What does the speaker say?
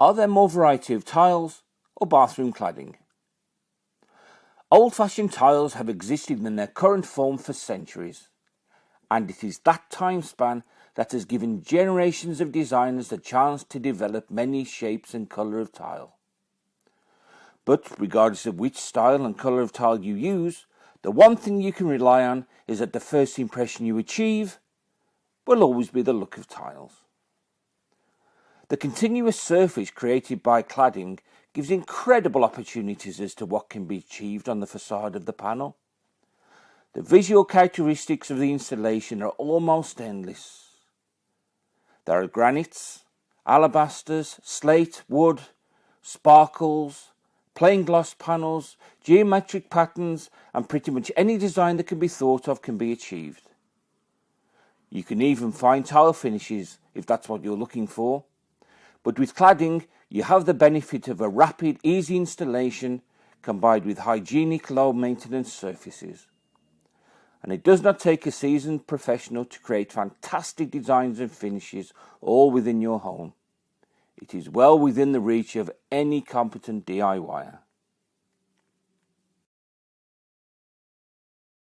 Are there more variety of tiles or bathroom cladding? Old-fashioned tiles have existed in their current form for centuries, and it is that time span that has given generations of designers the chance to develop many shapes and colour of tile. But regardless of which style and colour of tile you use, the one thing you can rely on is that the first impression you achieve will always be the look of tiles. The continuous surface created by cladding gives incredible opportunities as to what can be achieved on the facade of the panel. The visual characteristics of the installation are almost endless. There are granites, alabasters, slate, wood, sparkles, plain gloss panels, geometric patterns, and pretty much any design that can be thought of can be achieved. You can even find tile finishes if that's what you're looking for. But with cladding, you have the benefit of a rapid, easy installation combined with hygienic, low-maintenance surfaces. And it does not take a seasoned professional to create fantastic designs and finishes all within your home. It is well within the reach of any competent DIYer.